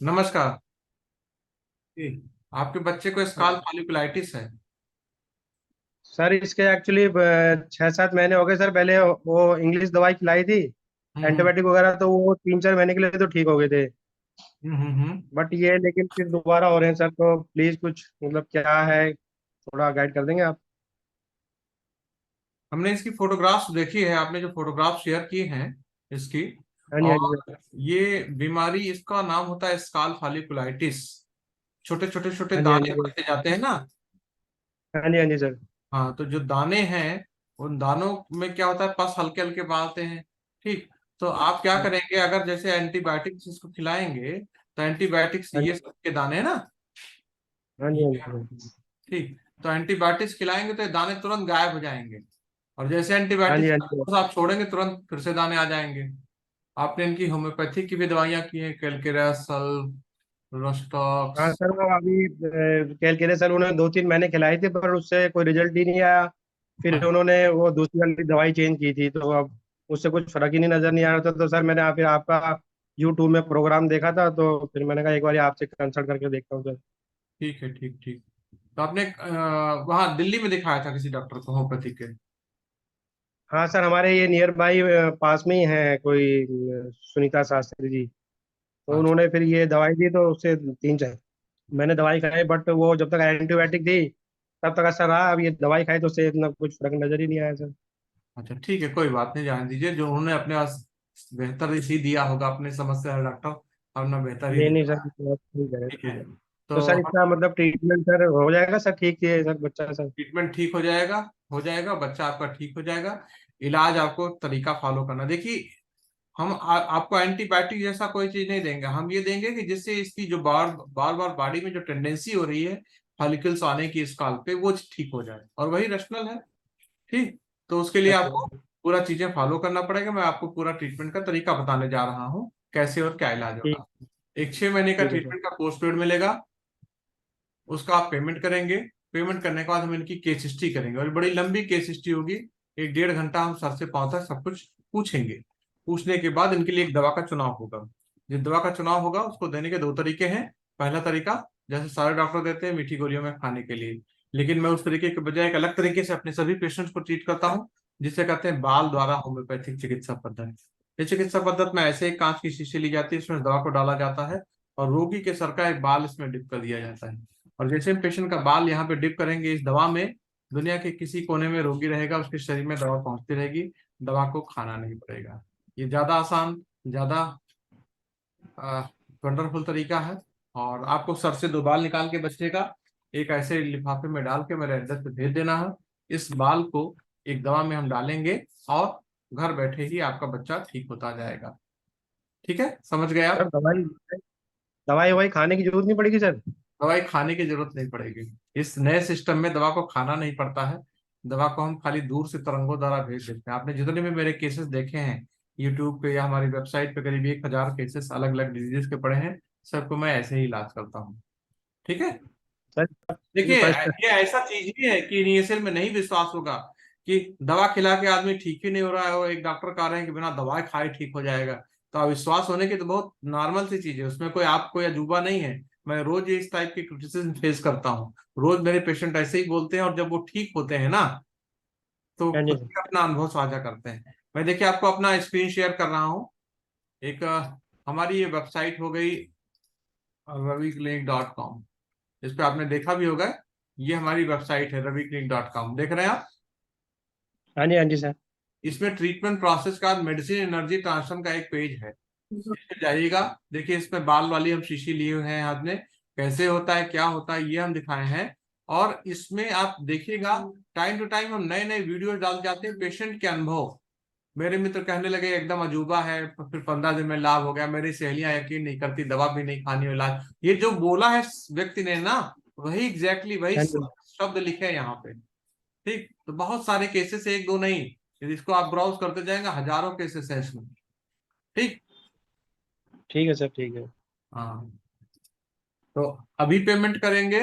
नमस्कार जी। आपके बच्चे को स्काल हाँ, फॉलिकुलाइटिस है। सर इसके एक्चुअली 6-7 महीने हो गए सर। पहले वो इंग्लिश दवाई खिलाई थी, हम्म। एंटीबायोटिक वगैरह, तो वो 3-4 महीने के लिए तो ठीक हो गए थे। हम्म। बट ये लेकिन फिर दोबारा हो रहे हैं सर, तो प्लीज कुछ मतलब क्या है, थोड़ा गाइड कर देंगे आप? हमने इसकी फोटोग्राफ्स देखी है, आपने जो फोटोग्राफ शेयर किए हैं इसकी। हाँ जी, हाँ जी सर। और ये बीमारी, इसका नाम होता है स्काल फॉलिकुलाइटिस। छोटे छोटे छोटे हाँ जी, हाँ जी दाने सर। बनते जाते हैं ना। हाँ जी, हाँ जी सर। हाँ, तो जो दाने हैं उन दानों में क्या होता है, पस हल्के हल्के बालते हैं। ठीक। तो आप क्या करेंगे, अगर जैसे एंटीबायोटिक्स इसको खिलाएंगे तो एंटीबायोटिक्स हाँ ये सब के दाने हैं ना। हाँ जी, हाँ ये, जी ठीक। तो एंटीबायोटिक्स खिलाएंगे तो ये दाने तुरंत गायब हो जाएंगे। और जैसे हाँ जी, एंटीबायोटिक्स हाँ जी सर। आप छोड़ेंगे तुरंत फिर से दाने आ जाएंगे। आपने इनकी होम्योपैथी की भी दवाइयाँ की हैं, कैलकेरासल, हाँ रोस्टॉक्स। सर, वो अभी कैलकेरे सर उन्होंने 2-3 महीने खिलाई थी, पर उससे कोई रिजल्ट ही नहीं आया। फिर उन्होंने वो दूसरी वाली दवाई चेंज की थी, तो अब उससे कुछ फर्क ही नहीं नजर नहीं आ रहा था। तो सर मैंने फिर आपका यूट्यूब में प्रोग्राम देखा था, तो फिर मैंने कहा एक बार आपसे कंसल्ट करके देखता हूँ सर। ठीक है, ठीक ठीक। तो आपने वहाँ दिल्ली में दिखाया था किसी डॉक्टर को होम्योपैथी के? हाँ सर, हमारे ये नियर बाई पास में ही है कोई सुनीता शास्त्री जी। तो अच्छा। उन्होंने फिर ये दवाई दी, तो उससे 3-4 मैंने दवाई खाई, बट वो जब तक एंटीबायोटिक दी तब तक असर रहा। अब ये दवाई खाई तो उससे इतना कुछ फर्क नजर ही नहीं आया सर। अच्छा, ठीक है, कोई बात नहीं, जान दीजिए। जो उन्होंने अपने पास बेहतर ही दिया होगा, अपनी समस्या है डॉक्टर, अपना बेहतर ही नहीं नहीं सर, देगा। ठीक है, ठीक ठीक है। है। तो तो सर हम इसका मतलब ट्रीटमेंट सर हो जाएगा सर? ठीक है सर, बच्चा सर। ट्रीटमेंट ठीक हो जाएगा। हो जाएगा, बच्चा आपका ठीक हो जाएगा। इलाज आपको तरीका फॉलो करना। देखिए, हम आपको एंटीबायोटिक जैसा कोई चीज नहीं देंगे। हम ये देंगे कि जिससे इसकी जो बार बार बार बॉडी में जो टेंडेंसी हो रही है फॉलिकल्स आने की स्काल पे, वो ठीक हो जाए, और वही रैशनल है। ठीक। तो उसके लिए अच्छा। आपको पूरा चीजें फॉलो करना पड़ेगा। मैं आपको पूरा ट्रीटमेंट का तरीका बताने जा रहा हूँ, कैसे और क्या इलाज ठीक। होगा। एक 6 महीने का ठीक है सर। ट्रीटमेंट का कोर्स पीरियड मिलेगा। उसका आप पेमेंट करेंगे। पेमेंट करने के बाद हम इनकी केस हिस्ट्री करेंगे, और बड़ी लंबी केस हिस्ट्री होगी। 1-1.5 घंटा हम सर से पाँव तक सब कुछ पूछेंगे। पूछने के बाद इनके लिए एक दवा का चुनाव होगा। जिस दवा का चुनाव होगा उसको देने के दो तरीके हैं। पहला तरीका, जैसे सारे डॉक्टर देते हैं, मीठी गोलियों में खाने के लिए। लेकिन मैं उस तरीके के बजाय एक अलग तरीके से अपने सभी पेशेंट्स को ट्रीट करता हूँ, जिसे कहते हैं बाल द्वारा होम्योपैथिक चिकित्सा पद्धति। ये चिकित्सा पद्धति में ऐसे एक कांच की शीशी ली जाती है, इसमें दवा को डाला जाता है, और रोगी के सर का एक बाल इसमें डिप कर दिया जाता है। और जैसे हम पेशेंट का बाल यहाँ पे डिप करेंगे इस दवा में, दुनिया के किसी कोने में रोगी रहेगा, उसके शरीर में दवा पहुंचती रहेगी। दवा को खाना नहीं पड़ेगा। ये ज्यादा आसान, ज्यादा वंडरफुल तरीका है। और आपको सर से दो बाल निकाल के बच्चे का एक ऐसे लिफाफे में डाल के मेरे एड्रेस पे भेज देना है। इस बाल को एक दवा में हम डालेंगे, और घर बैठे ही आपका बच्चा ठीक होता जाएगा। ठीक है, समझ गए सर आप? दवाई दवाई ववाई खाने की जरूरत नहीं पड़ेगी सर? दवाई खाने की जरूरत नहीं पड़ेगी। इस नए सिस्टम में दवा को खाना नहीं पड़ता है। दवा को हम खाली दूर से तरंगों द्वारा भेज देते हैं। आपने जितने भी मेरे केसेस देखे हैं यूट्यूब पे या हमारी वेबसाइट पे, करीब 1,000 केसेस अलग अलग डिजीज के पड़े हैं। सबको मैं ऐसे ही इलाज करता हूँ। ठीक है। सर देखिए, फर्स्ट। ये ऐसा चीज ही है कि इनिशियल में नहीं विश्वास होगा कि दवा खिला के आदमी ठीक ही नहीं हो रहा है, और एक डॉक्टर कह रहे हैं कि बिना दवाई खाए ठीक हो जाएगा। तो अविश्वास होने की तो बहुत नॉर्मल सी चीज है, उसमें कोई आप कोई अजूबा नहीं है। मैं रोज इस टाइप की क्रिटिसिज्म फेस करता हूँ। रोज मेरे पेशेंट ऐसे ही बोलते हैं, और जब वो ठीक होते हैं ना, तो हाँ जी खुद सर। ही अपना अनुभव साझा करते हैं। मैं देखिए आपको अपना स्क्रीन शेयर कर रहा हूँ। एक हमारी ये वेबसाइट हो गई raviklinik.com। इस पे आपने देखा भी होगा। ये हमारी वेबसाइट है raviklinik.com, देख रहे हैं आप? हाँ जी, हाँ जी सर। इसमें ट्रीटमेंट प्रोसेस का मेडिसिन एनर्जी ट्रांसफर का एक पेज है। इस पे जाइएगा। देखिए, इसमें बाल वाली हम शीशी लिए हुए हैं हाथ में। कैसे होता है, क्या होता है, ये हम दिखाए हैं। और इसमें आप देखिएगा, टाइम टू टाइम हम नए नए वीडियो डाल जाते हैं पेशेंट के अनुभव। मेरे मित्र कहने लगे एकदम अजूबा है, फिर 15 दिन में लाभ हो गया, मेरी सहेलियां यकीन नहीं करती, दवा भी नहीं खानी, इलाज। ये जो बोला है व्यक्ति ने ना, वही एग्जैक्टली वही हाँ जी। शब्द लिखे हैं यहाँ पे। ठीक। तो बहुत सारे केसेस, एक दो नहीं, यदि इसको आप ब्राउज करते जाएंगे हजारों केसेस है इसमें। ठीक। ठीक है सर, ठीक है। हाँ। तो अभी पेमेंट करेंगे